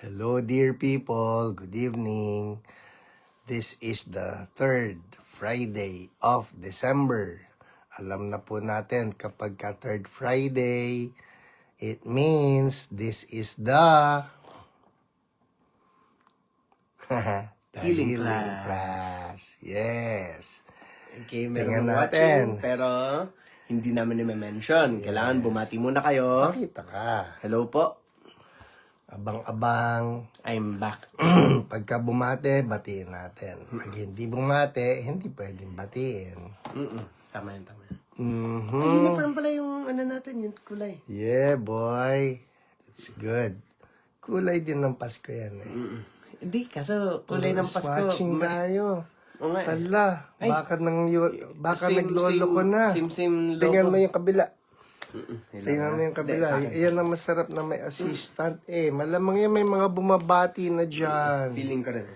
Hello dear people, good evening. This is the third Friday of December. Alam na po natin kapag ka third Friday, it means this is the Healing class. Yes. Okay, Tingnan meron natin. watching, pero hindi namin i-mention. Kailangan bumati muna kayo. Pakita ka. Hello po, Abang-abang. I'm back. Pagka bumate, batiin natin. Pag hindi bumate, hindi pwedeng batiin. Tama yan, tama yan. Mhm. Ay, uniform pala yung ano natin, yung kulay. Yeah, boy. That's good. Kulay din ng Pasko yan eh. Hindi, kaso kulay ng Pasko. Watching tayo. Oo nga eh. Hala, baka naglolo ko na. Same logo. Tingnan mo yung kabila. Tingnan Tingnan mo yung kabila. Yan ang masarap na may assistant eh. Malamang yan may mga bumabati na dyan. Feeling ko rin.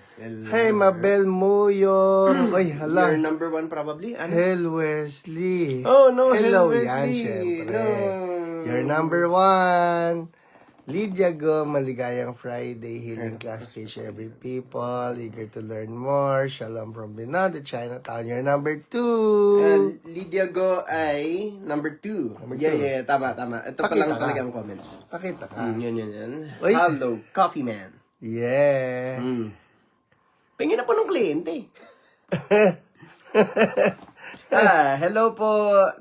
Hey, Mabel Muyong. Ay, hala. You're number one probably? Ano? Hell Wesley. Oh, no, Hello, Hell yan, Wesley. syempre. No. You're number one. Lydia Go, maligayang Friday, healing class page every people, eager to learn more. Shalom from Binondo, Chinatown. You're number two. Lydia Go ay number 2. Yeah, tama. Ito pa Pakita lang ka. talaga ang comments. Pakita ka. Yan. Uy. Hello, Coffee Man. Yeah. Tingin na po ng kliyente. Hello po,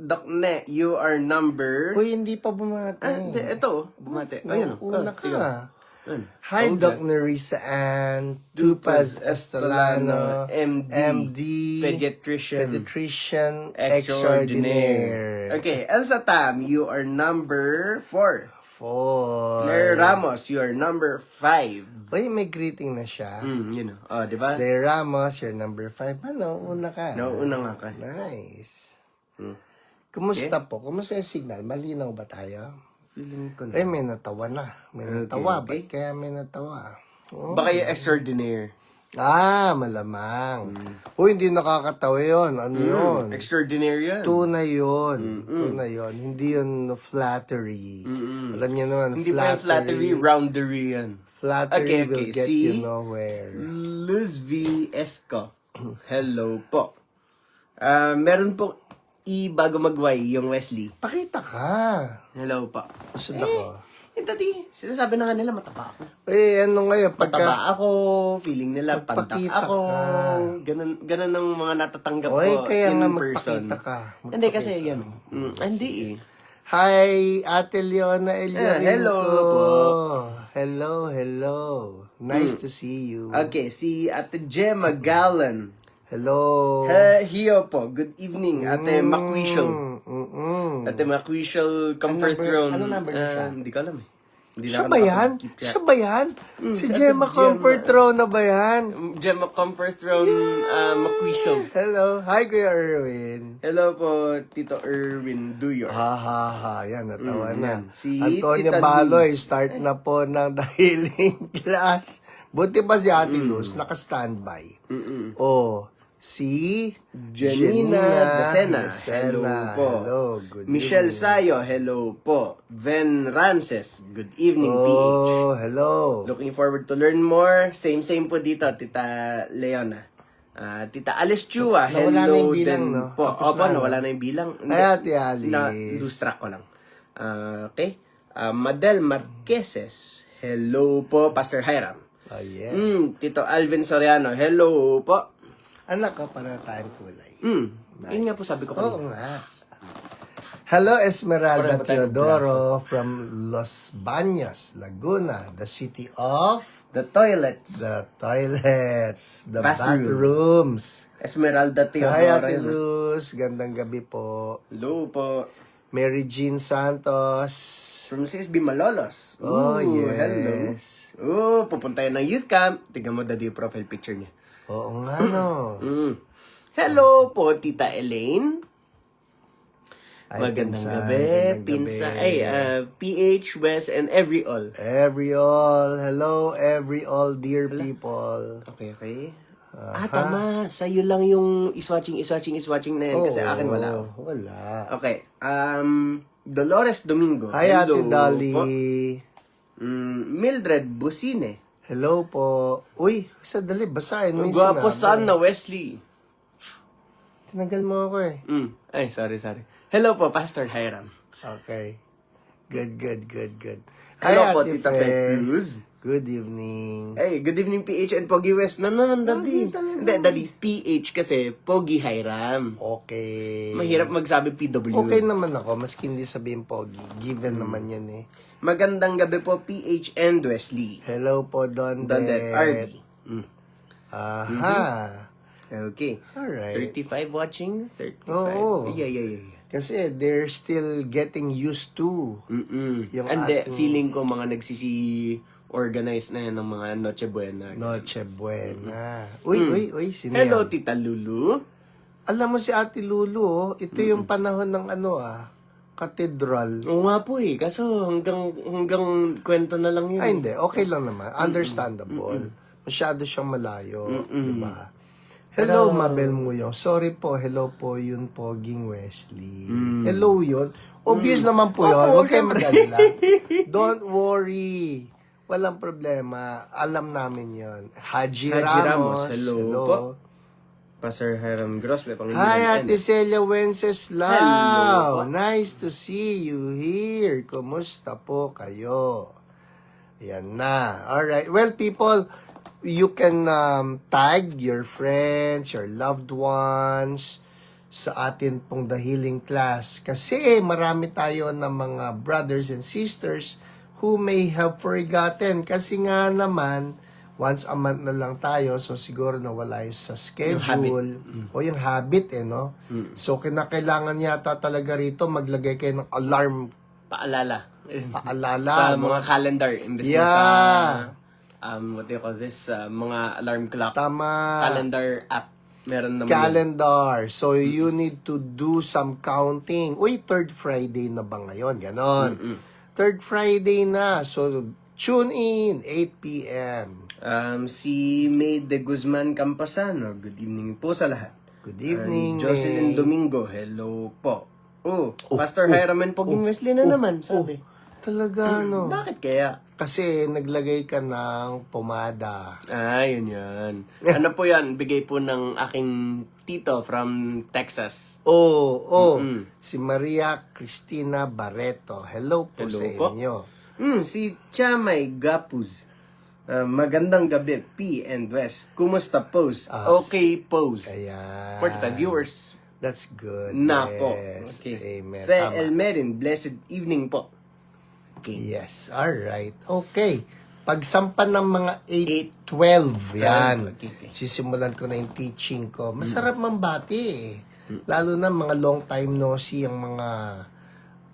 Doc Ne. You are number... Uy, hindi pa bumati. Ito, bumate. Ayun. Una sige. ka. Ayun. Hi, Doc Nerissa Ann, Tupaz Estolano, MD, MD, Pediatrician, Extraordinaire. Okay, Elsa Tam, you are number 4. 4. Claire Ramos, you are number 5. Uy, may greeting na siya. Yun o. Oh, di ba? Claire Ramos, you're number 5. Ano, una ka. Nauuna nga ka. Nice. Kumusta po? Kumusta yung signal? Malinaw ba tayo? Feeling ko Eh, na. may natawa na. May natawa. okay. Ba't kaya may natawa? Oh. Baka yung extraordinaire. Malamang. Uy, hindi nakakatawa yun. Ano yun? Extraordinaire yan. Tuna yun. Tuna yun. Hindi yun flattery. Alam niyo naman, Hindi pa yung flattery, roundery yan. Flattery will get See? you nowhere. Luz V. Esco. Hello po. Meron po bago magway yung Wesley. Pakita ka. Hello po. Usod ako. Dati, sinasabi na nga nila mataba ako. Eh, ano ngayon? Mataba ako, feeling nila pantak Magpakita ako. ka. Ganun ang mga natatanggap Oy, ko kaya in nga person. magpakita ka. Hindi kasi yan. Hindi eh. Hi, Ate Leona Eliorinco. Hello po. Hello. Nice to see you. Okay, si Ate Gemma Gallan. Hello. Hiyo po. Good evening, Ate Maquishal. Ate Maquishal Comfort Throne. ano number niya siya? Hindi ko alam eh. Hindi Siya na ako ba yan? nakapag-keep track. Siya ba yan? Si Ate Gemma Gemma. Comfort Throne na ba yan? Gemma Comfort Throne Maquishal. Hello. Hi, Kuya Erwin. Hello po, Tito Erwin Duyor. Ha. Yan, natawa na. yan. Si Antonio Tita Baloy, start na po ng The Healing Class. Buti pa si Ate Luz, naka-standby. Si Janina Dacena. Hello po. Hello, good Michelle evening. Sayo. Hello po. Ven Rances. Good evening, PH. Oh, hello. Looking forward to learn more. Same po dito, Tita Leona. Tita Alice Chua, Nawala na hello yung bilang, din no? po. Tapos Opo, na, no? nawala na yung bilang. Ay, Ate Alice. Lose track ko lang. Okay. Madel Marqueses, hello po, Pastor Hiram. Oh, yeah. Tito Alvin Soriano, hello po. Anak ka, para tayong kulay. Yun nga po sabi ko Oo kanina. nga. Hello, Esmeralda Pareho ba tayo Teodoro from Los Baños, Laguna, the city of The toilets. the toilets, the Bathroom. bathrooms. Esmeralda Hi, Teodoro. Ate Luz. Gandang gabi po. Hello po. Mary Jean Santos. From 6B Malolos. Oh, Ooh, yes. Hello. Pupunta yun ng youth camp. Tignan mo daddy yung profile picture niya. Oo nga, no. Hello po, Tita Elaine. Ay, Magandang pinsan, gabi. magandang Pinsa. gabi. Ay, PH, West, and every all. Every all. Hello, every all, dear people. Okay. Tama. Sa'yo lang yung iswatching na yan. Kasi Oo, akin wala. Wala. Okay. Dolores Domingo. Hi, Ate Hello Dolly. po. Mildred Busine. Hello po. Uy, sadali, basahin mo yung Gwapo sinabi. sana, Wesley. Tinagal mo ako eh. Ay, sorry. Hello po, Pastor Hiram. Okay. Good. Hello po, Ate Tita Fe. Fetus. Good evening. Ay, good evening PH and Pogi West. Naman, Daddy. talaga, Hindi, Daddy, PH kasi Pogi Hiram. Okay. Mahirap magsabi PW. Okay naman ako, maski hindi sabihin pogi. Given naman yan eh. Magandang gabi po, PH and Wesley. Hello po, Dondet. Dondet, RD. Aha. Okay. Alright. 35 watching? 35. Oo. Yeah. Kasi they're still getting used to. Yung And ating- feeling ko mga organize na yan ng mga Noche Buena. Noche Buena. Uy, sino Hello, yan? Tita Lulu. Alam mo si Ate Lulu, oh, ito yung panahon ng cathedral. Oo nga po eh. Kaso hanggang kwento na lang yun. Ay, hindi. Okay lang naman. Understandable. Masyado siyang malayo. Diba? Hello, Mabel Muyong. Sorry po. Hello po yun, Poging Wesley. Hello yun. Obvious naman po yun. Huwag kayong mag-alala. Don't worry. Walang problema. Alam namin yun. Haji Ramos. Hello po. Pastor Hiram Gross. Hi, Ate Celia Wenceslao. Hello. Nice to see you here. Kumusta po kayo? Yan na. Alright. Well, people, you can tag your friends, your loved ones sa atin pong The Healing Class. Kasi marami tayo ng mga brothers and sisters who may have forgotten. Kasi nga naman, once a month na lang tayo, so siguro nawala yung sa schedule o yung habit no? So kinakailangan yata talaga rito maglagay kayo ng alarm. Paalala. Paalala. Sa mga calendar. Imbes na sa, what do you call this? Mga alarm clock. Tama. Calendar app. Meron naman. Calendar. So, you need to do some counting. Uy, third Friday na ba ngayon? Ganon. Third Friday na. So, tune in, 8 p.m. Si May de Guzman Campasano. Good evening po sa lahat. Good evening, Jocelyn May. Domingo. Hello po. Pastor Hiram and Poging Wesley na naman, sabi. Talaga, no? Bakit kaya? Kasi naglagay ka ng pomada. Yun yan. Ano po yan? Bigay po ng aking tito from Texas. Si Maria Cristina Barreto. Hello po Hello sa po. inyo. Si Chamay Gapuz. Magandang gabi, P and West. Kumusta pose? Okay pose. Kaya, 45 viewers. that's good. Nako. Yes. Okay. Amen. Fe Tama. Elmerin, blessed evening po. Yes, alright. Okay. Pagsampan ng mga 8:12, yan. Okay. Sisimulan ko na yung teaching ko. Masarap mambati eh. Lalo na mga long time no see ang mga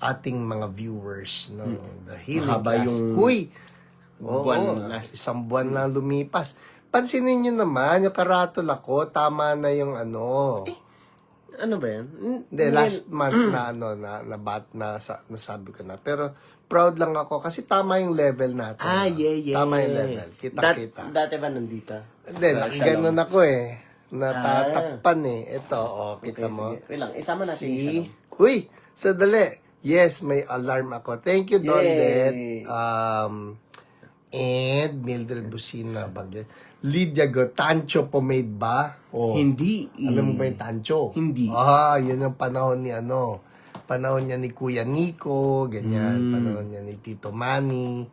ating mga viewers ng The Healing Mahaba Class. yung Huy! buwan last. Isang buwan na lumipas. Pansinin nyo naman, yung karatol ako, tama na yung Ano ba yan? Hindi, last month nasabi ko na. Pero proud lang ako kasi tama yung level natin. Yeah. Tama yung level. Kita-kita. Dati ba nandito? Hindi, ganun ako eh. Natatakpan eh. Ito, kita mo. Sige. Wait lang, isama natin yung Si, uy, sadali. Yes, may alarm ako. Thank you, Dondet. And Mildred Busina. Lydia Tancho pomade ba? Hindi. Alam mo ba yung Tancho? Hindi. Yun yung panahon ni panahon niya ni Kuya Nico, ganyan. Panahon niya ni Tito Manny.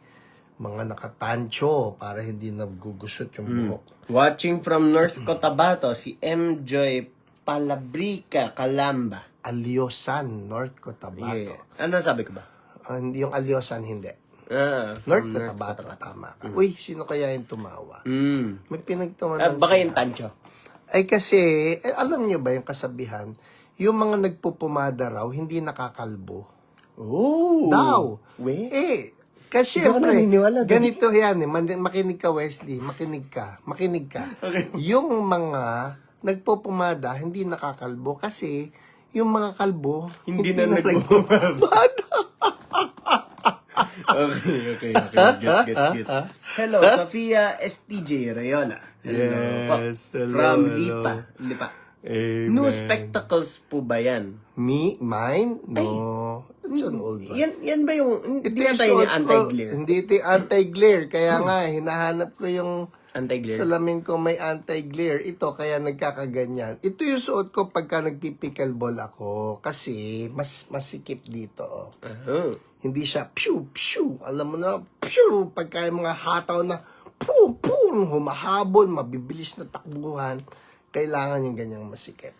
Mga nakatancho para hindi nagugusot yung buhok. Watching from North Cotabato, si M. Joy Palabrica Calamba. Aliosan, North Cotabato. Yeah. Ano sabi ko ba? Hindi yung Aliosan, hindi. North Cotabato, tama ka. Uy, sino kaya yung tumawa? May pinagtawanan Baka sila. yung tancho. Ay kasi, alam niyo ba yung kasabihan, yung mga nagpupumada raw, hindi nakakalbo. Daw. Kasi Hindi ako syempre, naniniwala, Daddy. ganito yan eh. Makinig ka, Wesley. Makinig ka. Okay. Yung mga nagpupumada, hindi nakakalbo. Kasi, yung mga kalbo, Hindi na nagpupumada. Okay. Gets. Hello, Sofia STJ Rayola. Hello. Yes, hello, From hello. Lipa. Amen. New spectacles po ba yan? Mine? No. It's an old one. Yan ba yung, Ito hindi yung na tayo ni suot ko. anti-glare? Hindi ito yung anti-glare. Kaya nga, hinahanap ko yung Anti-glare? salamin ko may anti-glare. Ito, kaya nagkakaganyan. Ito yung suot ko pagka nagpipickleball ako. Kasi, mas masikip dito. Uh-huh. Hindi siya pew, pew. Alam mo na, pew. Pagka yung mga hataw na, pum, pum, humahabol, mabibilis na takbuhan. Kailangan yung ganyang masikip.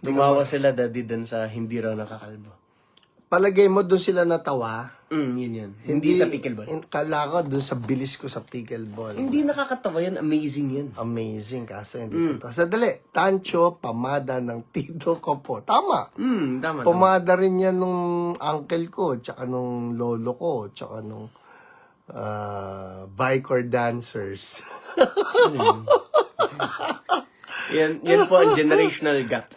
Tumawa sila, daddy, dun sa hindi raw nakakalbo. Palagay mo, doon sila natawa. Yun. Hindi sa pickleball. Kala ko, doon sa bilis ko sa pickleball. Hindi nakakatawa yan. Amazing yan. Amazing, kaso hindi totoo. Sadali, Tancho, pamada ng tito ko po. Tama. Tama. Pumada rin yan nung uncle ko, tsaka nung lolo ko, tsaka nung Vicor dancers. Yan po ang generational gap.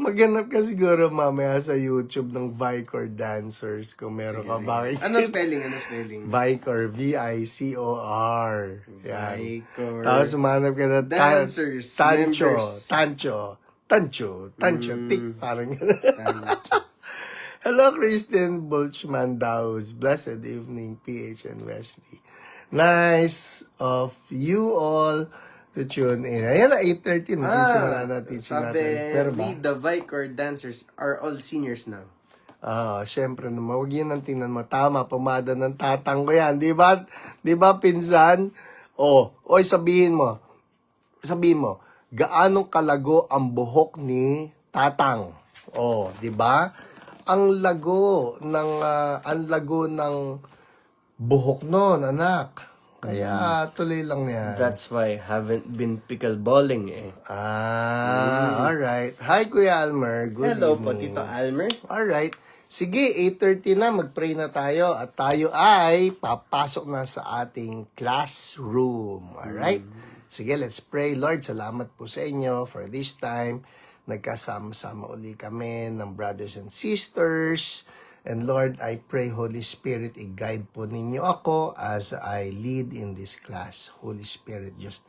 Maghanap ka siguro mamaya sa YouTube ng Vicor dancers kung meron ka bakit. Ano spelling? Vicor, V-I-C-O-R. Yan. Vicor. Tapos umanap ka na Dancers, members. Tancho, tik, parang gano'n. Hello, Kristen Bulchman Daus. Blessed evening, PH and Wesley. Nice of you all to tune in. Ayan na, 8:30 na. Simula na teaching natin. Pero ba? we the Vicor dancers are all seniors now. Syempre naman. Huwag yun ang tingnan mo. Tama, pumada ng tatang ko yan. Di ba? Di ba, pinsan? Oy, sabihin mo, gaanong kalago ang buhok ni tatang? Di ba? Ang lago ng buhok nun, anak. Kaya tuloy lang yan. That's why I haven't been pickleballing eh. Alright. Hi, Kuya Almer. Good Hello po, evening. Tito Almer. Alright. Sige, 8:30 na. Mag-pray na tayo. At tayo ay papasok na sa ating classroom. Alright? Sige, let's pray. Lord, salamat po sa inyo for this time. Nagkasama-sama uli kami ng brothers and sisters. And Lord, I pray, Holy Spirit, i-guide po ninyo ako as I lead in this class. Holy Spirit, just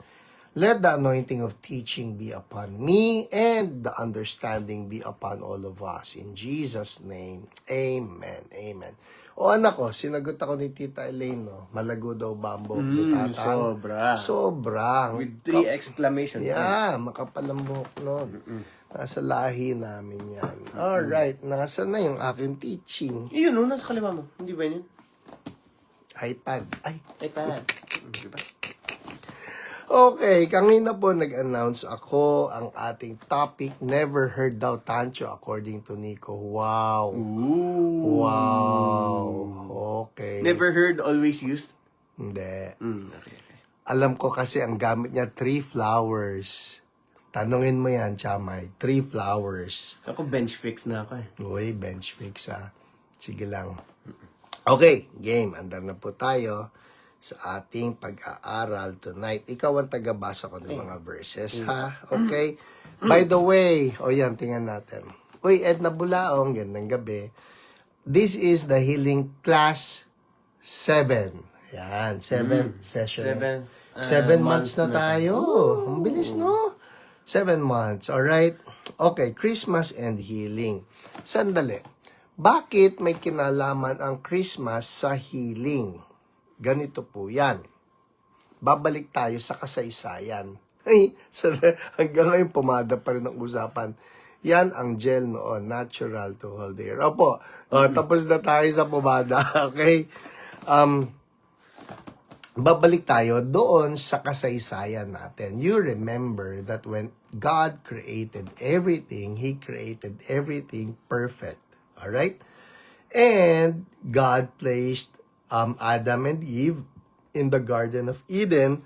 let the anointing of teaching be upon me and the understanding be upon all of us. In Jesus' name, amen. Amen. O anak ko, sinagot ako ni Tita Elaine, no? Malago daw ba ang buhok ni tatang? Sobra. With 3 exclamation points. Yeah, makapal ang buhok nun. Nasa lahi namin yan. Alright, nasa na yung aking teaching? Yun, no, nasa kaliwa mo. Hindi ba yun? iPad. iPad. Diba? Okay, kanina po nag-announce ako ang ating topic, Never Heard Daw Tancho according to Nico. Wow. Ooh. Wow. Okay. Never heard, always used? Hindi. Okay. Alam ko kasi ang gamit niya, 3 flowers. Tanungin mo yan, Chamay. 3 flowers. Ako bench fix na ako eh. Uy, bench fix ha. Sige lang. Okay, game. Andar na po tayo sa ating pag-aaral tonight. Ikaw ang tagabasa ko ng mga verses, ha? Okay? By the way, yan, tingnan natin. Uy, Edna Bulaong, gandang gabi. This is the Healing Class 7. Yan, 7th session. 7 months na tayo. Ang bilis, no? 7 months, alright? Okay, Christmas and healing. Sandali. Bakit may kinalaman ang Christmas sa healing? Ganito po yan. Babalik tayo sa kasaysayan. Ay, hanggang ngayon pumada pa rin ang usapan. Yan ang gel noon, natural to hold the hair. Opo, tapos na tayo sa pumada. Okay? Babalik tayo doon sa kasaysayan natin. You remember that when God created everything, He created everything perfect. Alright? And God placed Adam and Eve in the Garden of Eden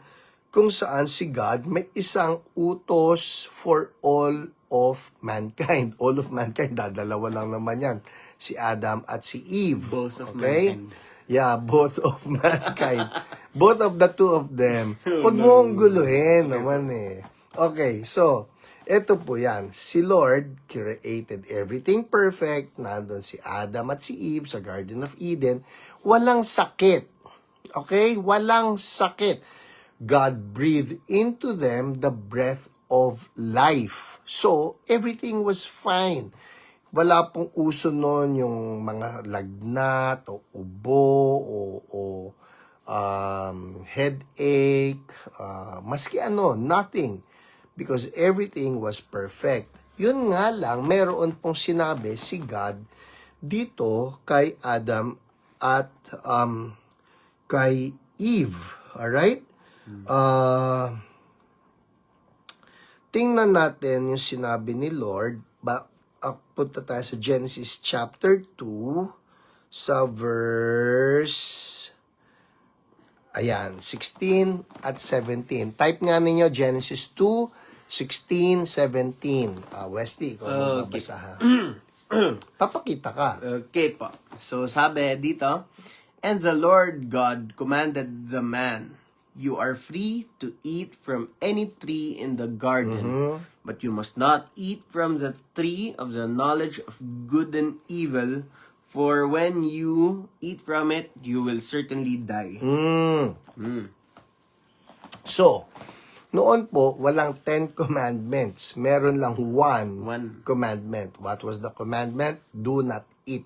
kung saan si God may isang utos for all of mankind. All of mankind, dadalawa lang naman yan. Si Adam at si Eve. Both of okay? mankind. Yeah, both of mankind. Both of the two of them. Huwag mo ang guluhin naman eh. Okay, so, ito po yan. Si Lord created everything perfect. Nandun si Adam at si Eve sa Garden of Eden. Walang sakit. Okay? Walang sakit. God breathed into them the breath of life. So, everything was fine. Wala pong uso noon yung mga lagnat o ubo o headache, maski ano, nothing. Because everything was perfect. Yun nga lang, meron pong sinabi si God dito kay Adam at kay Eve. Alright? Tingnan natin yung sinabi ni Lord. Punta tayo sa Genesis chapter 2 sa verse 16 at 17. Type nga ninyo Genesis 2, 16, 17. Wesley, ikaw ang magbabasa ha. Papakita ka. Okay po. So sabi dito, and the Lord God commanded the man, you are free to eat from any tree in the garden, but you must not eat from the tree of the knowledge of good and evil, for when you eat from it, you will certainly die. So, noon po, walang 10 commandments. Meron lang one commandment. What was the commandment? Do not eat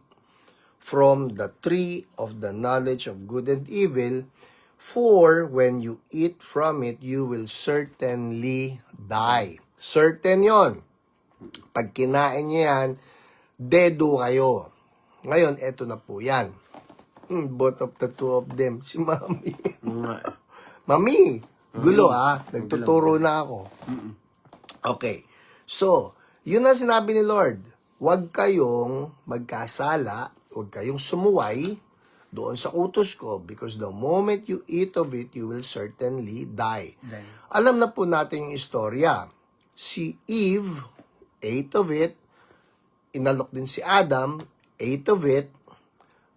from the tree of the knowledge of good and evil, for when you eat from it, you will certainly die. Certain yon. Pag kinain nyo yan, dedo kayo. Ngayon, eto na po yan. Both of the two of them. Si Mami. Mami, gulo nagtuturo na ako. Okay. So, yun ang sinabi ni Lord. Huwag kayong magkasala, huwag kayong sumuway doon sa utos ko, because the moment you eat of it, you will certainly die. Alam na po natin yung istorya. Si Eve ate of it, inalok din si Adam, ate of it.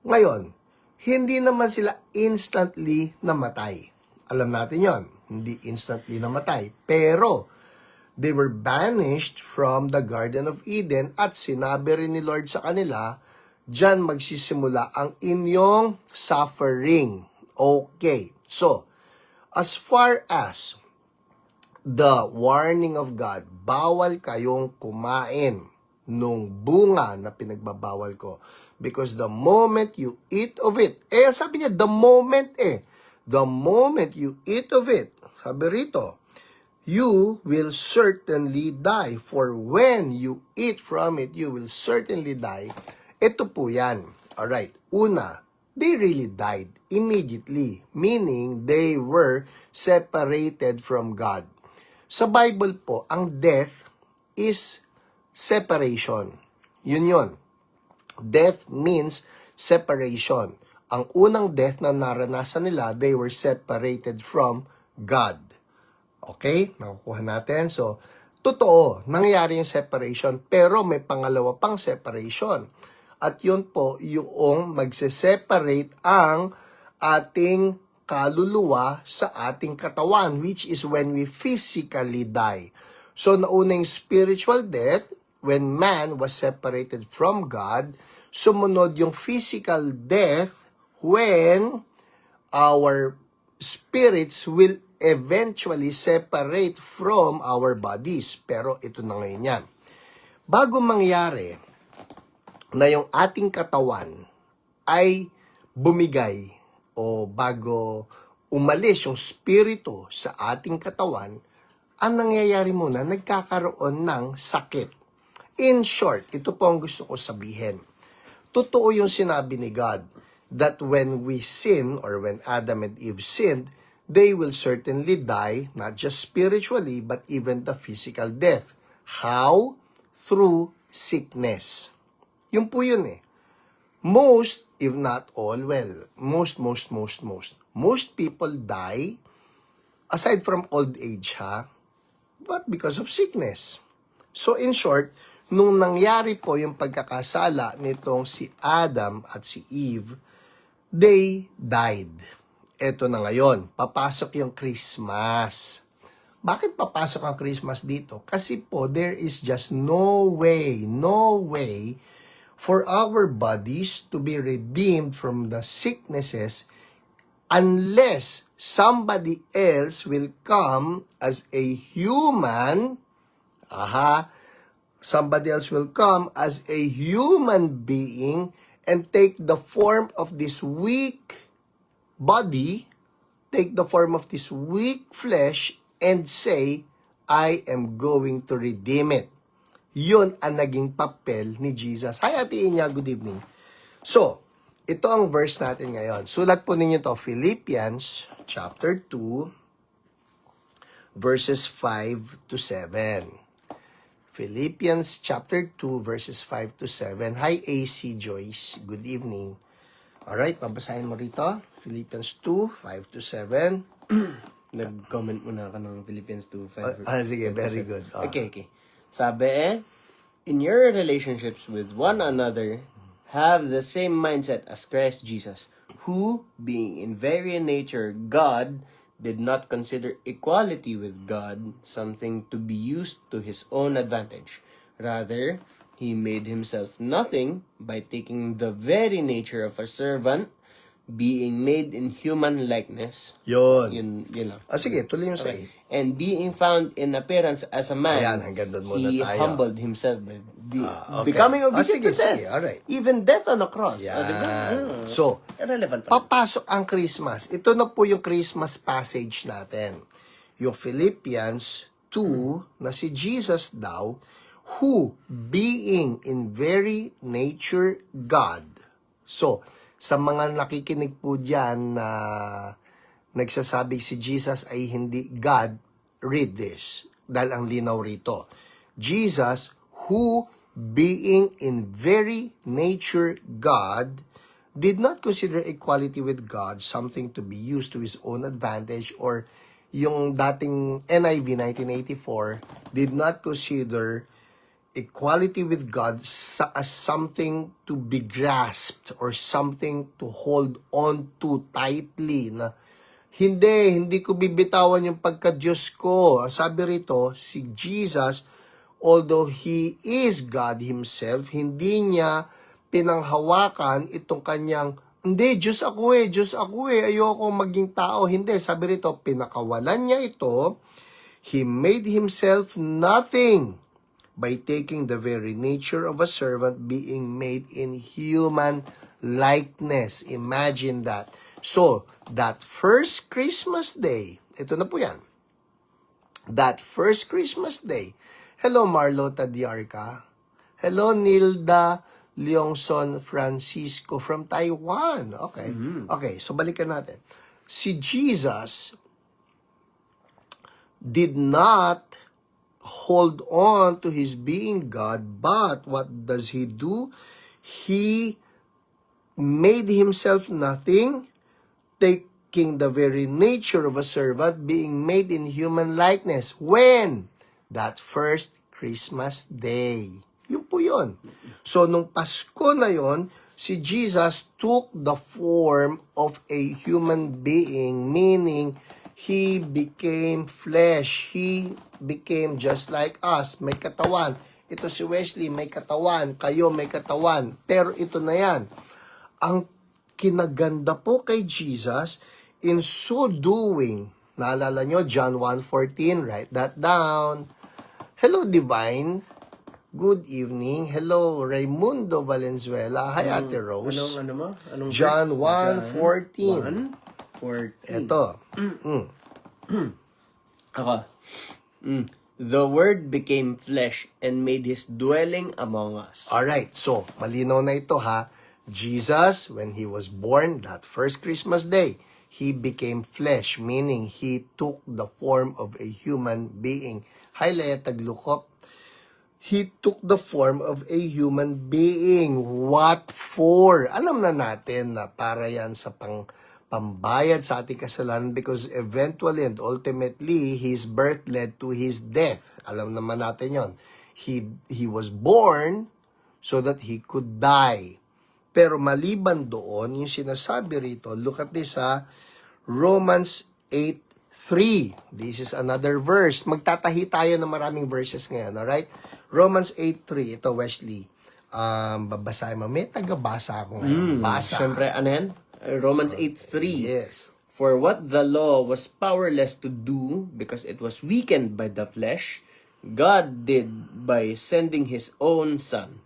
Ngayon, hindi naman sila instantly namatay. Alam natin yon, hindi instantly namatay. Pero, they were banished from the Garden of Eden at sinabi rin ni Lord sa kanila, diyan magsisimula ang inyong suffering. Okay. So, as far as the warning of God, bawal kayong kumain nung bunga na pinagbabawal ko. Because the moment you eat of it, sabi niya, the moment you eat of it, sabi rito, you will certainly die. For when you eat from it, you will certainly die. Ito po yan. Alright. Una, they really died immediately. Meaning, they were separated from God. Sa Bible po, ang death is separation. Yun. Death means separation. Ang unang death na naranasan nila, they were separated from God. Okay? Nakukuha natin. So, totoo, nangyari yung separation, pero may pangalawa pang separation. At yun po, yung magse-separate ang ating kaluluwa sa ating katawan, which is when we physically die. So, nauna yung spiritual death, when man was separated from God. Sumunod yung physical death, when our spirits will eventually separate from our bodies. Pero ito na ngayon yan. Bago mangyari na yung ating katawan ay bumigay o bago umalis yung spirito sa ating katawan, ang nangyayari muna, nagkakaroon ng sakit. In short, ito po ang gusto ko sabihin. Totoo yung sinabi ni God that when we sin or when Adam and Eve sinned, they will certainly die, not just spiritually, but even the physical death. How? Through sickness. Yun po yun eh. Most, if not all, most people die, aside from old age but because of sickness. So in short, nung nangyari po yung pagkakasala nitong si Adam at si Eve, they died. Eto na ngayon, papasok yung Christmas. Bakit papasok ang Christmas dito? Kasi po, there is just no way for our bodies to be redeemed from the sicknesses unless somebody else will come as a human, somebody else will come as a human being and take the form of this weak body, take the form of this weak flesh, and say, I am going to redeem it. Yun ang naging papel ni Jesus. Hi, Ate Inya, good evening. So, ito ang verse natin ngayon. Sulat po ninyo to, Philippians chapter 2, verses 5 to 7. Philippians chapter 2, verses 5 to 7. Hi, AC Joyce. Good evening. Alright, babasahin mo rito. Philippians 2, 5 to 7. Nag-comment muna ka ng Philippians 2:5. Sige, very good. Okay. Sabi in your relationships with one another, have the same mindset as Christ Jesus, who, being in very nature God, did not consider equality with God something to be used to his own advantage. Rather, he made himself nothing by taking the very nature of a servant, being made in human likeness. Yun. Yun lang. Sige, tuloy mo sa Okay. And being found in appearance as a man, Ayan, hanggang doon muna he tayo. humbled himself by Okay. becoming obedient Sige, to death. sige, alright. Even death on a cross. Yan. Diba? So, Irrelevant pa. papasok ang Christmas. Ito na po yung Christmas passage natin. Yung Philippians 2, na si Jesus daw, who, being in very nature God. So, sa mga nakikinig po dyan na nagsasabing si Jesus ay hindi God, read this. Dahil ang linaw rito. Jesus, who, being in very nature God, did not consider equality with God something to be used to his own advantage, or yung dating NIV 1984 did not consider equality with God as something to be grasped or something to hold on to tightly na hindi ko bibitawan yung pagka-Diyos ko. Sabi rito, si Jesus, although He is God Himself, hindi niya pinanghawakan itong kanyang, hindi, Diyos ako ayoko maging tao. Hindi, sabi rito, pinakawalan niya ito. He made Himself nothing by taking the very nature of a servant, being made in human likeness. Imagine that. So, that first Christmas day, ito na po yan. That first Christmas day, hello Marlota Diarca. Hello Nilda Leongson Francisco from Taiwan. Okay. Okay, so balikan natin. Si Jesus did not hold on to his being God, but what does he do? He made himself nothing, taking the very nature of a servant, being made in human likeness. When? That first Christmas day. Yun po yun. So, nung Pasko na yon, si Jesus took the form of a human being, meaning He became flesh. He became just like us. May katawan. Ito si Wesley, may katawan. Kayo may katawan. Pero ito na yan. Ang kinaganda po kay Jesus, in so doing, naalala nyo, John 1:14, write that down. Hello, Divine. Good evening. Hello, Raimundo Valenzuela. Hi, Ate Rose. Ano mo? Anong John verse? 1:14. 1:14. Ito. Ako. The Word became flesh and made His dwelling among us. Alright, so, malinaw na ito ha. Jesus, when He was born, that first Christmas day, He became flesh, meaning He took the form of a human being. Hi, Lea Taglukop. He took the form of a human being. What for? Alam na natin na para yan sa pambayad sa ating kasalanan, because eventually and ultimately, His birth led to His death. Alam naman natin yon. He was born so that He could die. Pero maliban doon, yung sinasabi rito, look at this ha, Romans 8:3. This is another verse. Magtatahi tayo ng maraming verses ngayon, alright? Romans 8:3. Ito, Wesley. Babasahin mo. May tagabasa ako ngayon. Basa. Siyempre, ano yan? Romans 8:3. Yes. For what the law was powerless to do because it was weakened by the flesh, God did by sending his own Son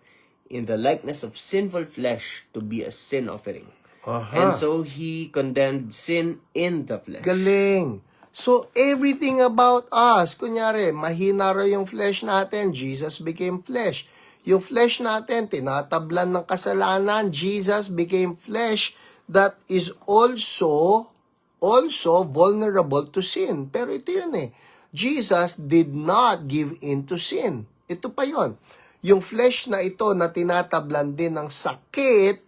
in the likeness of sinful flesh to be a sin offering. And so he condemned sin in the flesh. Galing. So, everything about us, kunyari, mahina raw yung flesh natin, Jesus became flesh. Yung flesh natin, tinatablan ng kasalanan, Jesus became flesh that is also vulnerable to sin. Pero ito yun eh. Jesus did not give in to sin. Ito pa yon. Yung flesh na ito na tinatablan din ng sakit,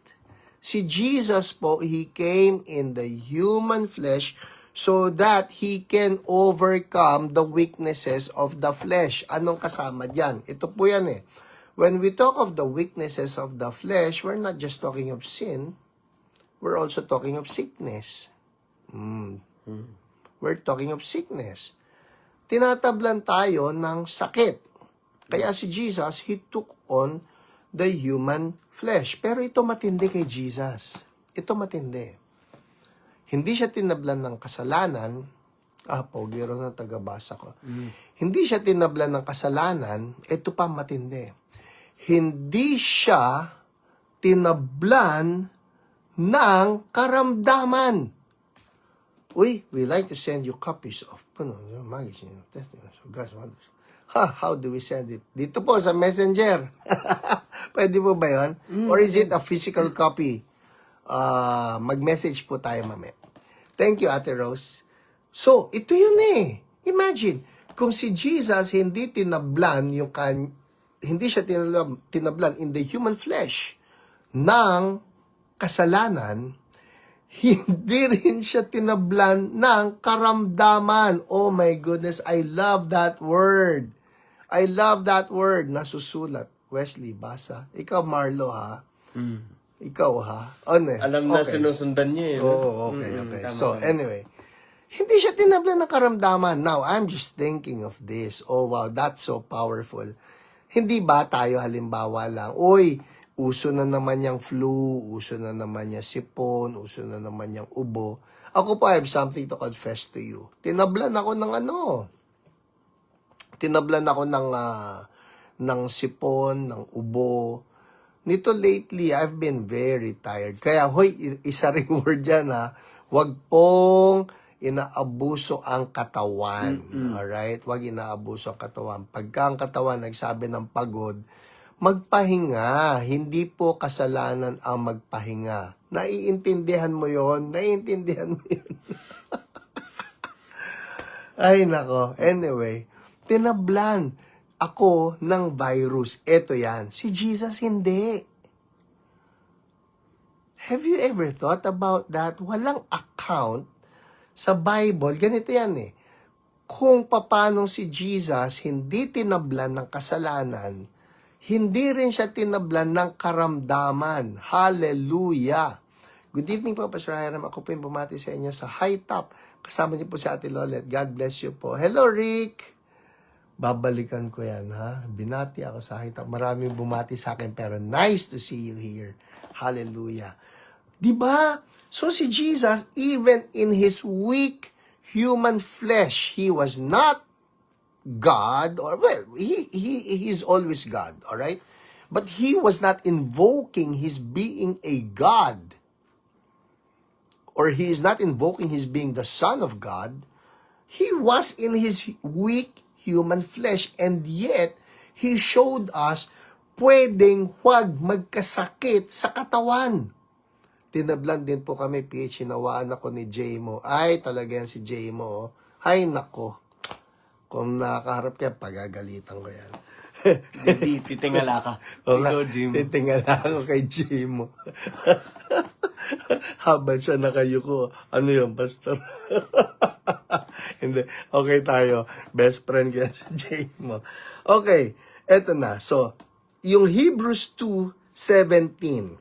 si Jesus po, He came in the human flesh so that He can overcome the weaknesses of the flesh. Anong kasama dyan? Ito po yan eh. When we talk of the weaknesses of the flesh, we're not just talking of sin, we're also talking of sickness. We're talking of sickness. Tinatablan tayo ng sakit. Kaya si Jesus, He took on the human flesh. Pero ito matindi kay Jesus. Ito matindi. Hindi siya tinablan ng kasalanan. Pogiro na tagabasa ko. Hindi siya tinablan ng kasalanan. Ito pa matindi. Hindi siya tinablan ng karamdaman. We like to send you copies of magazine, testimonies of God's wonders. How do we send it? Dito po sa Messenger. Pwede po ba yun? Or is it a physical copy? Mag-message po tayo mamaya. Thank you, Ate Rose. So, ito yun eh. Imagine, kung si Jesus hindi tinablan hindi siya tinablan in the human flesh ng kasalanan, hindi rin siya tinablan ng karamdaman. Oh my goodness, I love that word. I love that word. Nasusulat. Wesley, basa. Ikaw, Marlo, ha? Ikaw, ha? Ano eh? Alam na sinusundan niya eh. Oh, okay. So, anyway. Hindi siya tinablan ng karamdaman. Now, I'm just thinking of this. Oh, wow, that's so powerful. Hindi ba tayo halimbawa lang, uso na naman yung flu, uso na naman yung sipon, uso na naman yung ubo. Ako po, I have something to confess to you. Tinablan ako ng ng sipon, ng ubo. Nito lately, I've been very tired. Kaya, isa ring word yan ha, wag pong inaabuso ang katawan. Alright? Wag inaabuso ang katawan. Pagka ang katawan nagsabi ng pagod, magpahinga. Hindi po kasalanan ang magpahinga. Naiintindihan mo yon? Naiintindihan mo yun? Ay, nako. Anyway, tinablan ako ng virus. Ito yan. Si Jesus, hindi. Have you ever thought about that? Walang account sa Bible. Ganito yan eh. Kung papanong si Jesus hindi tinablan ng kasalanan, hindi rin siya tinablan ng karamdaman. Hallelujah! Good evening po, Pastor Hiram. Ako po yung bumati sa inyo sa High Top. Kasama niyo po si Ate Lolet. God bless you po. Hello, Rick! Babalikan ko yan, ha? Binati ako sa High Top. Maraming bumati sa akin, pero nice to see you here. Hallelujah! Diba? So si Jesus, even in His weak human flesh, He was not God, or he's always God, all right? But He was not invoking His being a God, or He is not invoking His being the Son of God. He was in His weak human flesh, and yet He showed us pwedeng huwag magkasakit sa katawan. Tinablan din po kami, PH, hinawaan ako ni J-Mo. Ay, talaga yan si J-Mo. Ay, nako. Kung nakakaharap ka, pagagalitan ko yan. Titingala ka. Ikaw, Jim. Titingala ako kay Jim. Habang siya nakayuko. Ano yun, pastor? Hindi. Okay tayo. Best friend ko yan si Jim. Okay. Eto na. So, yung Hebrews 2:17.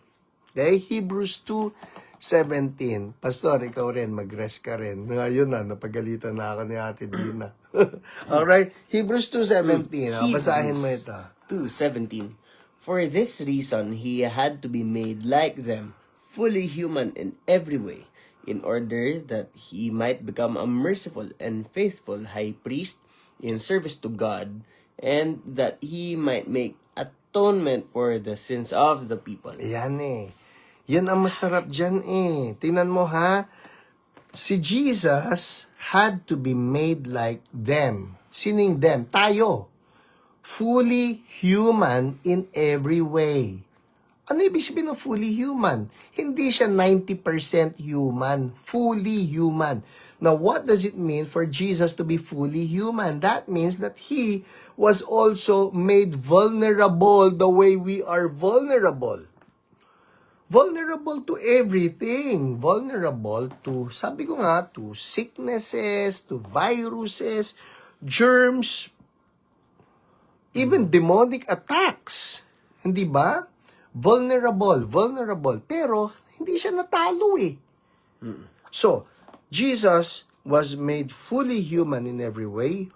Okay? Hebrews 2:17. Pastor, ikaw rin, mag-rest ka rin. Ngayon na, napagalitan na ako ni Ate Dina. Alright? Hebrews 2:17. Basahin mo ito. 2:17. For this reason, He had to be made like them, fully human in every way, in order that he might become a merciful and faithful high priest in service to God, and that he might make atonement for the sins of the people. Yan eh. Yan ang masarap dyan eh. Tingnan mo ha. Si Jesus had to be made like them. Sining them? Tayo. Fully human in every way. Ano ibig sabihin ng fully human? Hindi siya 90% human. Fully human. Now, what does it mean for Jesus to be fully human? That means that He was also made vulnerable the way we are vulnerable. Vulnerable to everything. Vulnerable to, sabi ko nga, to sicknesses, to viruses, germs, even demonic attacks. Hindi ba? Vulnerable. Pero, hindi siya natalo eh. So, Jesus was made fully human in every way.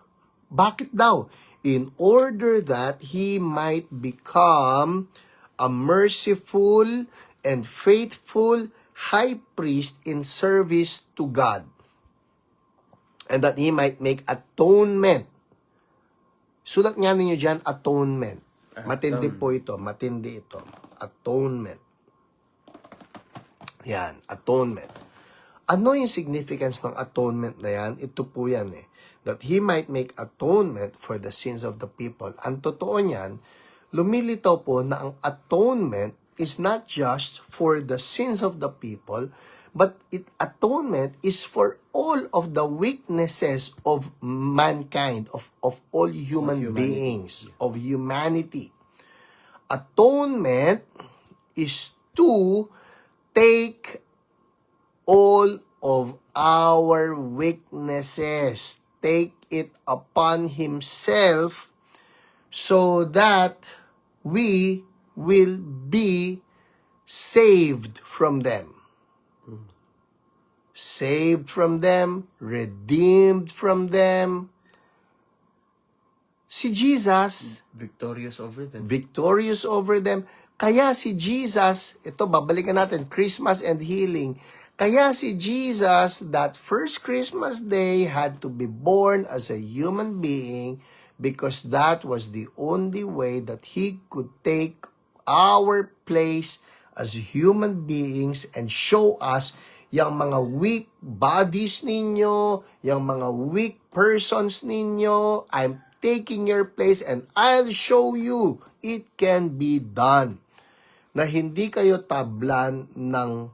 Bakit daw? In order that He might become a merciful and faithful high priest in service to God. And that He might make atonement. Sulat nga ninyo dyan, atonement. Matindi po ito, matindi ito. Atonement. Yan, atonement. Ano yung significance ng atonement na yan? Ito po yan eh. That He might make atonement for the sins of the people. Ang totoo niyan, lumilitaw po na ang atonement is not just for the sins of the people, but atonement is for all of the weaknesses of mankind, of all human beings, of humanity. Atonement is to take all of our weaknesses, take it upon Himself so that we will be saved from them. Saved from them, redeemed from them. Si Jesus, Victorious over them. victorious over them. Kaya si Jesus, ito babalikan natin, Christmas and healing. Kaya si Jesus, that first Christmas day, had to be born as a human being because that was the only way that He could take our place as human beings and show us yung mga weak bodies ninyo, yung mga weak persons ninyo, I'm taking your place and I'll show you it can be done. Na hindi kayo tablan ng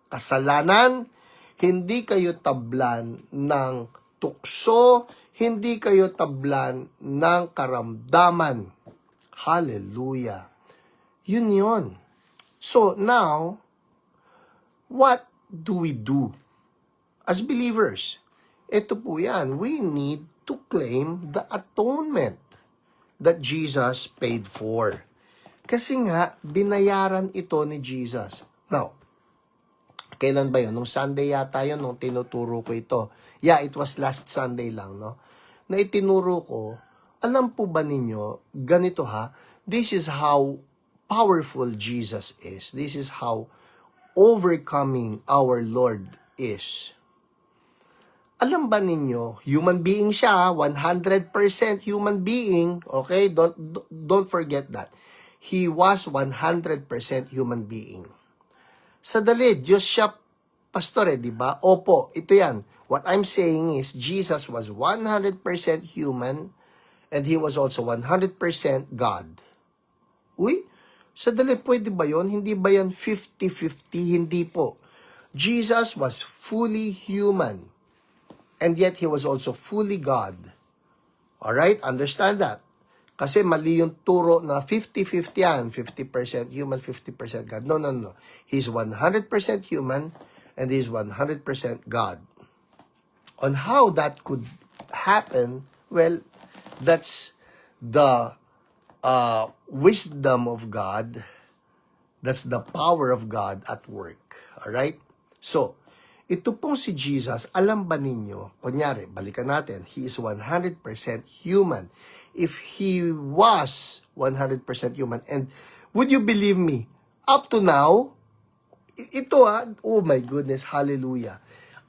kasalanan, hindi kayo tablan ng tukso, hindi kayo tablan ng karamdaman. Hallelujah. Yun. So now, what do we do as believers? Ito po yan. We need to claim the atonement that Jesus paid for. Kasi nga, binayaran ito ni Jesus. Now, kailan ba yun? Nung Sunday yata yun, nung tinuturo ko ito. Yeah, it was last Sunday lang, no? Na itinuro ko, alam po ba ninyo, ganito ha, this is how powerful Jesus is. This is how overcoming our Lord is. Alam ba ninyo, human being siya, 100% human being, okay? Don't forget that. He was 100% human being. Sa dali, Diyos siya, pastore, di ba? Opo, ito yan. What I'm saying is, Jesus was 100% human, and He was also 100% God. Uy, sa dali, pwede ba yun? Hindi ba yan 50-50? Hindi po. Jesus was fully human, and yet He was also fully God. Alright? Understand that. Kasi mali yung turo na 50-50 yan. 50% human, 50% God. No. He's 100% human and He's 100% God. On how that could happen, well, that's the wisdom of God. That's the power of God at work. Alright? So, ito pong si Jesus, alam ba ninyo, kunyari, balikan natin, He is 100% human. If He was 100% human, and would you believe me, up to now, ito oh my goodness, hallelujah.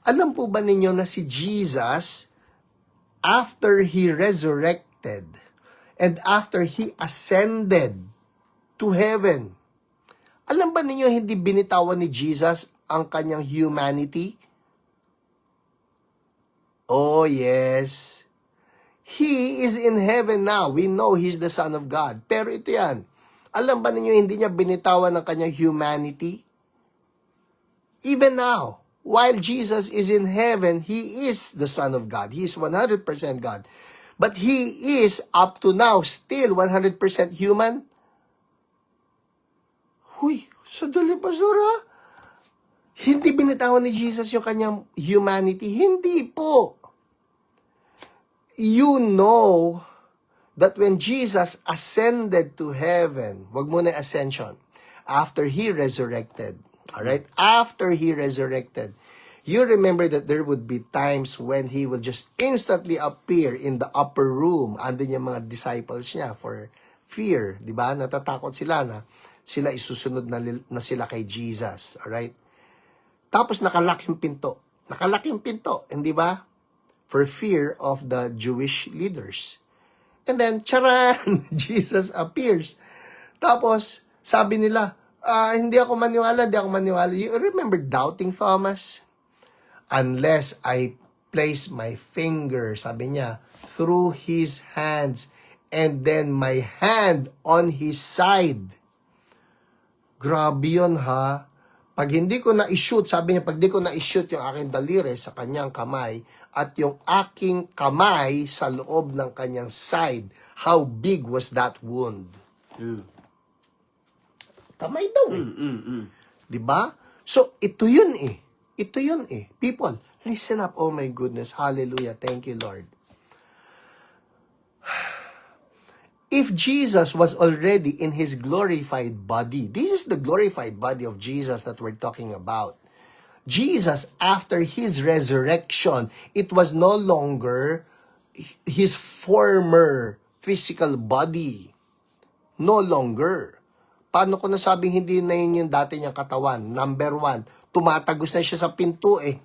Alam po ba ninyo na si Jesus, after He resurrected, and after He ascended to heaven, alam ba ninyo hindi binitawan ni Jesus ang kanyang humanity? Oh yes. He is in heaven now. We know He's the Son of God. Pero ito yan. Alam ba ninyo hindi niya binitawan ang kanyang humanity? Even now, while Jesus is in heaven, He is the Son of God. He is 100% God. But He is, up to now, still 100% human. Huy, sadali pastora. Hindi binitawan ni Jesus yung kanyang humanity. Hindi po. You know that when Jesus ascended to heaven, wag mo na ascension, after He resurrected, alright? After He resurrected, you remember that there would be times when He will just instantly appear in the upper room. Andun yung mga disciples niya for fear, di ba? Natatakot sila na sila isusunod na sila kay Jesus, alright? Tapos nakalak yung pinto. Nakalak yung pinto, hindi ba? For fear of the Jewish leaders. And then, charan, Jesus appears. Tapos, sabi nila, hindi ako maniwala. You remember doubting Thomas? Unless I place my finger, sabi niya, through his hands, and then my hand on his side. Grabe yun, ha? Pag hindi ko na-shoot, sabi niya, pag hindi ko na-shoot yung aking daliri sa kanyang kamay, at yung aking kamay sa loob ng kanyang side, how big was that wound? Kamay daw eh. Diba? So, ito yun eh. Ito yun eh. People, listen up. Oh my goodness. Hallelujah. Thank you, Lord. If Jesus was already in His glorified body, this is the glorified body of Jesus that we're talking about. Jesus, after His resurrection, it was no longer His former physical body. No longer. Paano ko nasabing hindi na yun yung dati niyang katawan? Number one, tumatagos na siya sa pinto eh.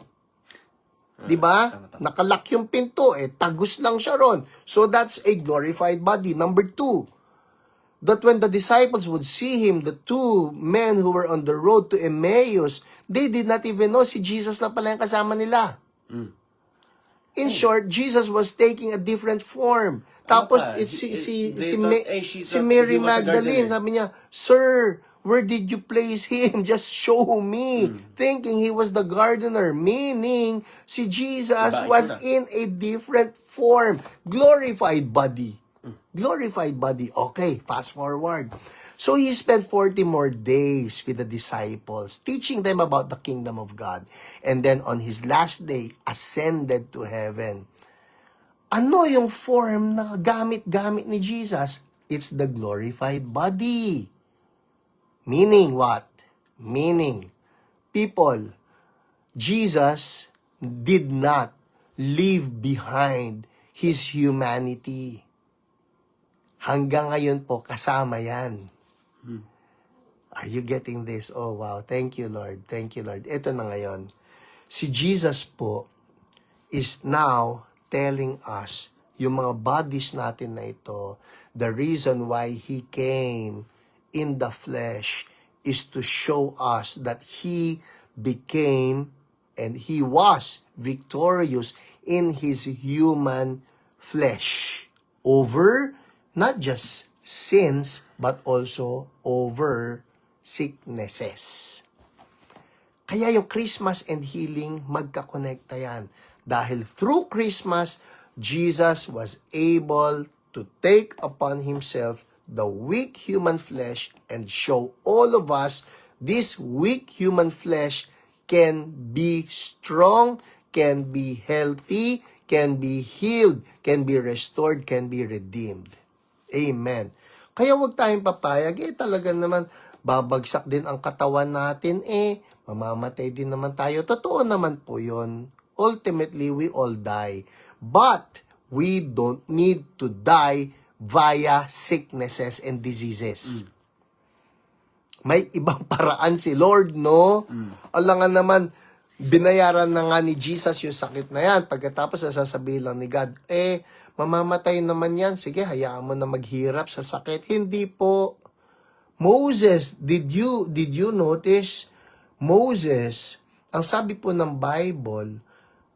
Diba? Nakalak yung pinto eh. Tagus lang siya ron. So that's a glorified body. Number two, that when the disciples would see Him, the two men who were on the road to Emmaus, they did not even know si Jesus na pala yung kasama nila. In short, Jesus was taking a different form. Tapos si Mary Magdalene, sabi niya, Sir, where did you place Him? Just show me. Thinking He was the gardener. Meaning, si Jesus was in a different form. Glorified body. Glorified body. Okay, fast forward. So He spent 40 more days with the disciples, teaching them about the kingdom of God. And then on His last day, ascended to heaven. Ano yung form na gamit ni Jesus? It's the glorified body. Meaning what? Meaning, people, Jesus did not leave behind His humanity. Hanggang ngayon po, kasama yan. Are you getting this? Oh, wow. Thank you, Lord. Thank you, Lord. Ito na ngayon. Si Jesus po is now telling us, yung mga bodies natin na ito, the reason why He came in the flesh is to show us that He became and He was victorious in His human flesh over not just sins, but also over sicknesses. Kaya yung Christmas and healing, magkakonekta yan. Dahil through Christmas, Jesus was able to take upon Himself the weak human flesh and show all of us this weak human flesh can be strong, can be healthy, can be healed, can be restored, can be redeemed. Amen. Kaya huwag tayong papayag, talaga naman, babagsak din ang katawan natin, mamamatay din naman tayo. Totoo naman po yun. Ultimately, we all die. But, we don't need to die via sicknesses and diseases. May ibang paraan si Lord, no? Alangan naman, binayaran na nga ni Jesus yung sakit na yan. Pagkatapos, sasabihin lang ni God, mamamatay naman yan. Sige, hayaan mo na maghirap sa sakit. Hindi po. Moses, did you notice? Moses, ang sabi po ng Bible,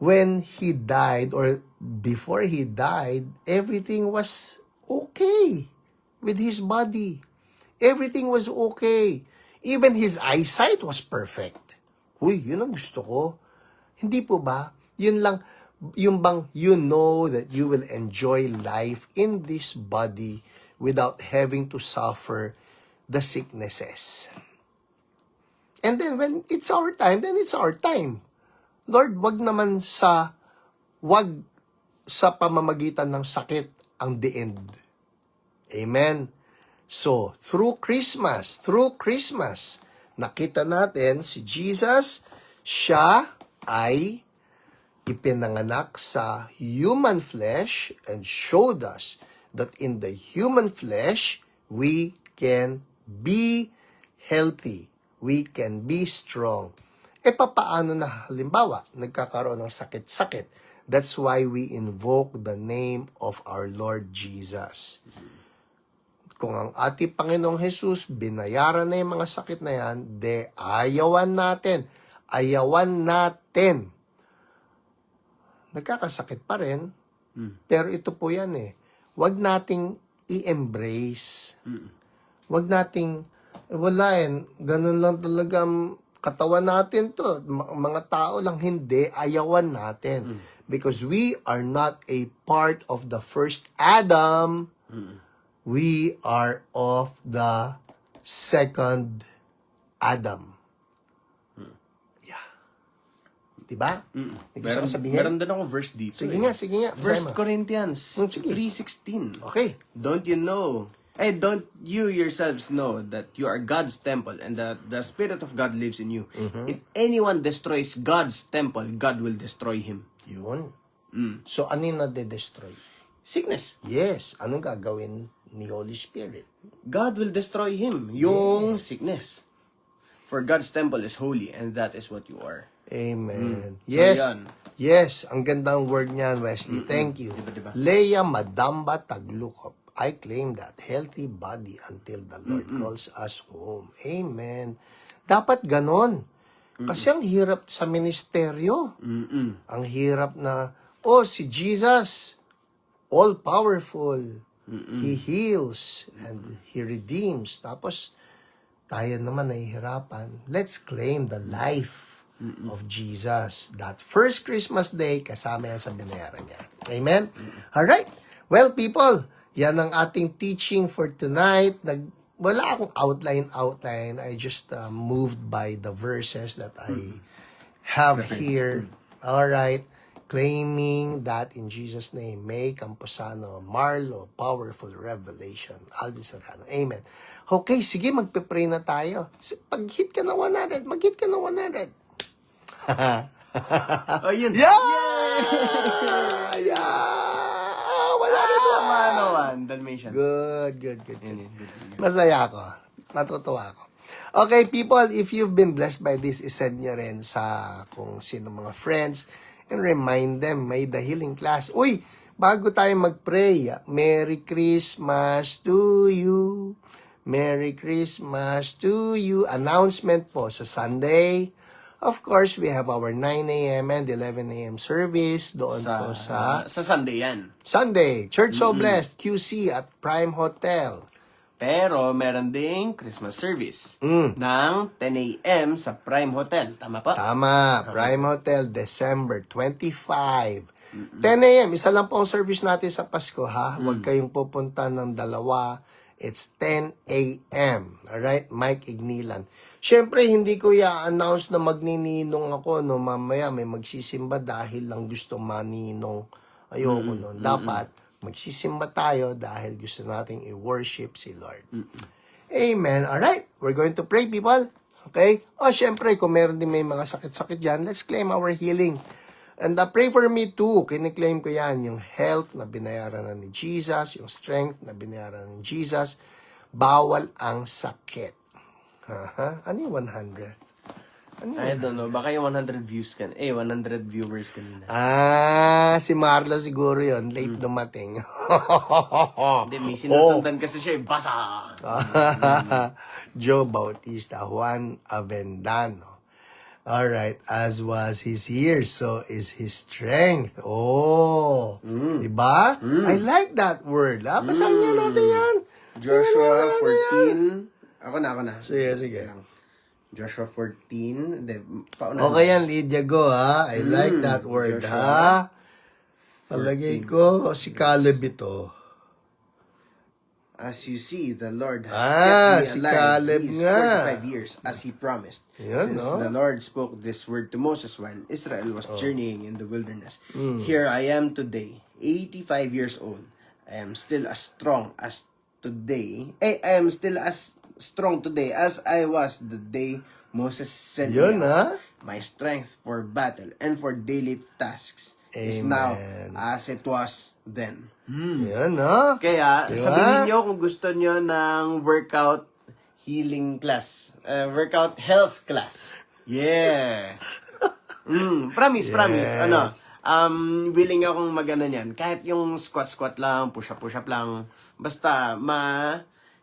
when he died or before he died, everything was okay with his body. Everything was okay. Even his eyesight was perfect. Uy, yun ang gusto ko. Hindi po ba? Yun lang, yung bang you know that you will enjoy life in this body without having to suffer the sicknesses. And then when it's our time, then it's our time. Lord, wag sa pamamagitan ng sakit ang the end. Amen. So, through Christmas, nakita natin si Jesus, siya ay ipinanganak sa human flesh and showed us that in the human flesh, we can be healthy. We can be strong. Papaano na halimbawa, nagkakaroon ng sakit-sakit? That's why we invoke the name of our Lord Jesus. Kung ang ating Panginoong Jesus, binayaran na yung mga sakit na yan, ayawan natin. Nagkakasakit pa rin, pero ito po yan Huwag nating i-embrace. Huwag nating, ganun lang talaga ang katawan natin to. Mga tao lang hindi, ayawan natin. Because we are not a part of the first Adam. We are of the second Adam. Yeah. Diba? May gusto ka sabihin? Meron din ako verse dito. Sige nga. 1 Corinthians Sige. 3:16. Okay. Don't you yourselves know that you are God's temple and that the Spirit of God lives in you? If anyone destroys God's temple, God will destroy him. Yun. So, ano yung nade-destroy? Sickness. Yes. Anong gagawin ni Holy Spirit? God will destroy him. Yung sickness. For God's temple is holy and that is what you are. Amen. So, Yes. yan. Yes. Ang gandang word niyan, Wesley. Thank you. Diba? Leia Madamba Taglukop. I claim that healthy body until the Lord calls us home. Amen. Dapat ganon. Kasi ang hirap sa ministeryo. Ang hirap na, si Jesus, all-powerful. He heals and He redeems. Tapos, tayo naman nahihirapan. Let's claim the life of Jesus. That first Christmas day, kasama yan sa binayaran niya. Amen? Alright. Well, people, yan ang ating teaching for tonight. Wala akong outline. I just moved by the verses that I have here. Alright. Claiming that in Jesus' name, May Camposano, Marlo, powerful revelation. Alvin Serrano. Amen. Okay, sige, magpe-pray na tayo. Pag-hit ka na 100, mag-hit ka na 100. Oh, yun. Yeah! Yeah! Dalmatians. Good. Yun. Masaya ako. Natutuwa ako. Okay, people, if you've been blessed by this, isend nyo rin sa kung sino mga friends and remind them, may the healing class. Uy, bago tayo mag-pray, Merry Christmas to you. Merry Christmas to you. Announcement po sa Sunday. Of course, we have our 9 a.m. and 11 a.m. service doon po sa Sunday yan. Sunday. Church So Blessed, QC at Prime Hotel. Pero meron ding Christmas service ng 10 a.m. sa Prime Hotel. Tama pa? Tama. Prime Hotel, December 25. 10 a.m. Isa lang po ang service natin sa Pasko, ha? Huwag kayong pupunta ng dalawa. It's 10 a.m. Alright? Mike Ignilan. Siyempre, hindi ko i-announce na magnininong ako, no? Mamaya may magsisimba dahil lang gusto maninong. Ayoko nun. Dapat, magsisimba tayo dahil gusto nating i-worship si Lord. Amen. Alright. We're going to pray, people. Okay? Siyempre, kung meron din may mga sakit-sakit dyan, let's claim our healing. And pray for me too. Kiniklaim ko yan. Yung health na binayaran na ni Jesus, yung strength na binayaran ni Jesus. Bawal ang sakit. Ano yung 100? Ano yung I don't know. Baka yung 100 views 100 viewers kanina. si Marlo siguro yon late dumating. Hindi, may sinusundan kasi siya. Basa! Joe Bautista, Juan Avendano. Alright, as was his years, so is his strength. Oh, diba? I like that word. Basahin niya natin yan. Joshua 14. Ako na. Sige. Joshua 14. Hindi, paunahan. Okay yan, Lydia, go ha. I like that word ha. Palagay ko, si Caleb ito. As you see, the Lord has kept me Si alive Caleb these nga. 45 years, as He promised. Yan, Since no? the Lord spoke this word to Moses while Israel was journeying in the wilderness. Here I am today, 85 years old. I am still as strong as today. I am still as strong today as I was the day Moses sent Yun me ha. out. My strength for battle and for daily tasks is now Amen. as it was then. Yan ha. Kaya, Diba? sabihin nyo kung gusto nyo ng workout healing class. Workout health class. Yeah. Promise. Ano, willing akong magana niyan. Kahit yung squat lang, push up lang. Basta,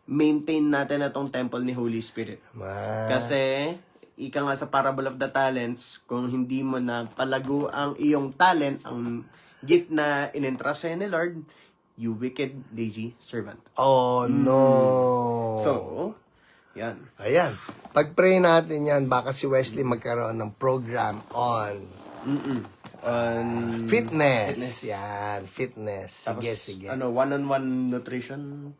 maintain natin itong temple ni Holy Spirit. Kasi, ika nga sa parable of the talents, kung hindi mo na palago ang iyong talent, ang gift na in-entrust sa'yo ni Lord, you wicked, lazy servant. Oh, no. So, yan. Ayan. Pag-pray natin yan, baka si Wesley magkaroon ng program on fitness. Yan, fitness. Sige. Ano, one-on-one nutrition?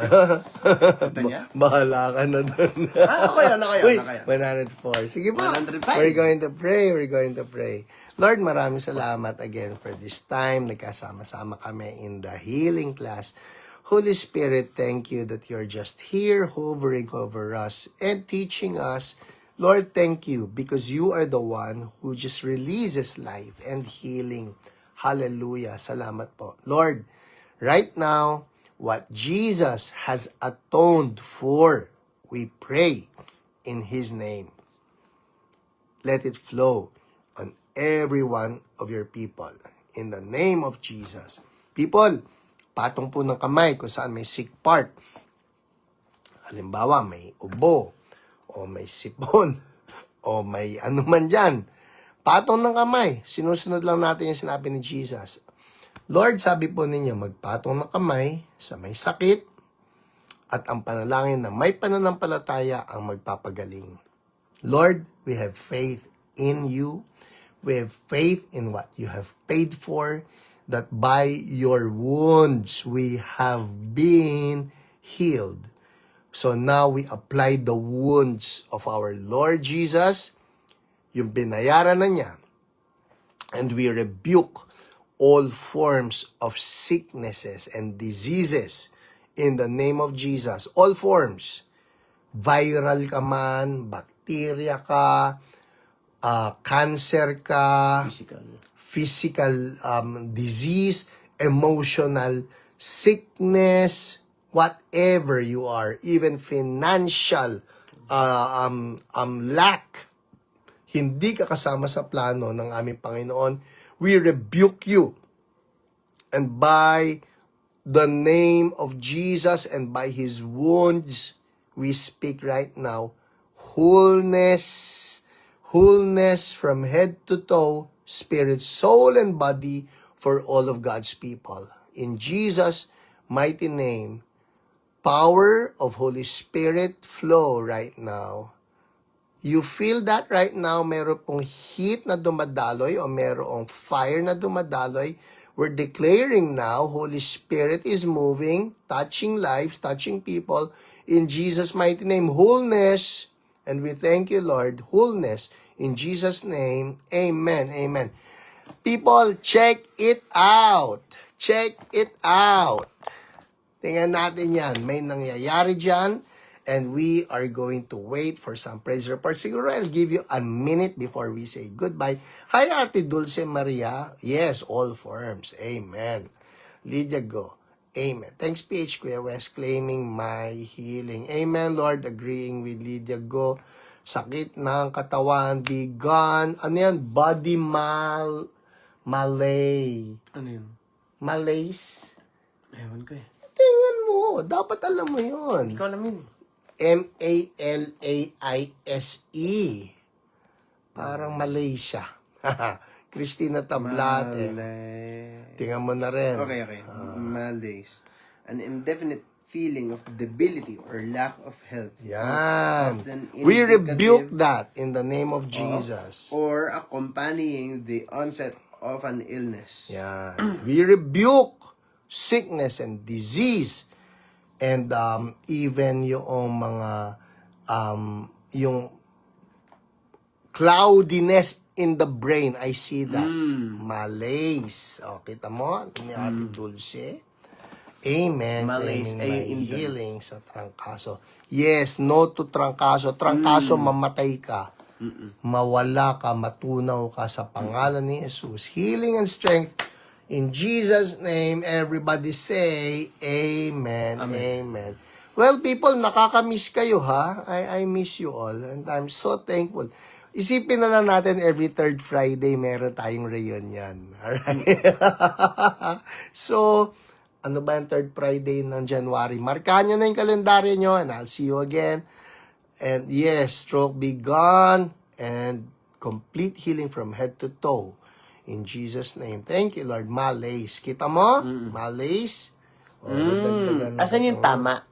Gusto niya? Bahala ka na dun. Ako yan. Uy, 104. Sige ba? 105. We're going to pray. Lord, maraming salamat again for this time. Nagkasama-sama kami in the healing class. Holy Spirit, thank you that you're just here, hovering over us and teaching us. Lord, thank you because you are the one who just releases life and healing. Hallelujah. Salamat po. Lord, right now, what Jesus has atoned for, we pray in His name. Let it flow on every one of your people. In the name of Jesus. People, patong po ng kamay kung saan may sick part. Halimbawa, may ubo, o may sipon, o may ano man dyan. Patong ng kamay. Sinusunod lang natin yung sinabi ni Jesus. Lord, sabi po ninyo, magpatong ng kamay sa may sakit at ang panalangin na may pananampalataya ang magpapagaling. Lord, we have faith in you. We have faith in what you have paid for, that by your wounds we have been healed. So now we apply the wounds of our Lord Jesus, yung binayaran na niya, and we rebuke all forms of sicknesses and diseases in the name of Jesus. All forms. Viral ka man, bacteria ka, cancer ka, physical disease, emotional sickness, whatever you are, even financial lack, hindi ka kasama sa plano ng aming Panginoon. We rebuke you. And by the name of Jesus and by His wounds, we speak right now, wholeness from head to toe, spirit, soul, and body for all of God's people. In Jesus' mighty name, power of Holy Spirit flow right now. You feel that right now, meron pong heat na dumadaloy o merong fire na dumadaloy. We're declaring now, Holy Spirit is moving, touching lives, touching people. In Jesus' mighty name, wholeness. And we thank you, Lord, wholeness. In Jesus' name, amen, amen. People, check it out. Check it out. Tingnan natin yan. May nangyayari dyan. And we are going to wait for some praise reports. Siguro I'll give you a minute before we say goodbye. Hi, Ate Dulce Maria. Yes, all forms. Amen. Lydia, go. Amen. Thanks, PH, Kuya West, claiming my healing. Amen, Lord. Agreeing with Lydia Go. Sakit ng katawan, be gone. Ano yan? Body malay. Ano yun? Malaise? Ewan ko eh. Tingnan mo. Dapat alam mo yun. Hindi ko alam yun. M-A-L-A-I-S-E. Parang Malaysia. Christina Tablate. Tingnan mo na rin. Okay. Malaise. An indefinite feeling of debility or lack of health. Yan. Often We indicative rebuke that in the name of Jesus. or accompanying the onset of an illness. Yan. We rebuke sickness and disease and even yung mga yung cloudiness in the brain. I see that. Malaise. O, kita mo? Ni Ate Dulce. Amen. Malaise Claiming ay my indulge. healing sa trangkaso. Yes, no to trangkaso. Trangkaso, mamatay ka. Mawala ka, matunaw ka sa pangalan ni Jesus. Healing and strength. In Jesus' name, everybody say, Amen. Amen. Well, people, nakakamiss kayo, ha? I miss you all. And I'm so thankful. Isipin na lang natin every third Friday meron tayong reunion. Alright? So, ano ba yung third Friday ng January? Markahan nyo na yung kalendaryo nyo and I'll see you again. And yes, stroke be gone and complete healing from head to toe. In Jesus' name. Thank you, Lord. Malaise. Kita mo? Malaise. O, dadagdagan na Asan yung ito. tama?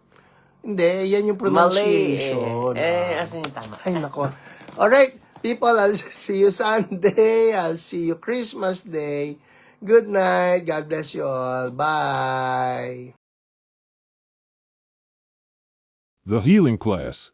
Hindi, yan yung pronunciation. Asan yung tama? Ay, nako. Alright, people, I'll see you Sunday. I'll see you Christmas Day. Good night. God bless you all. Bye. The Healing Class.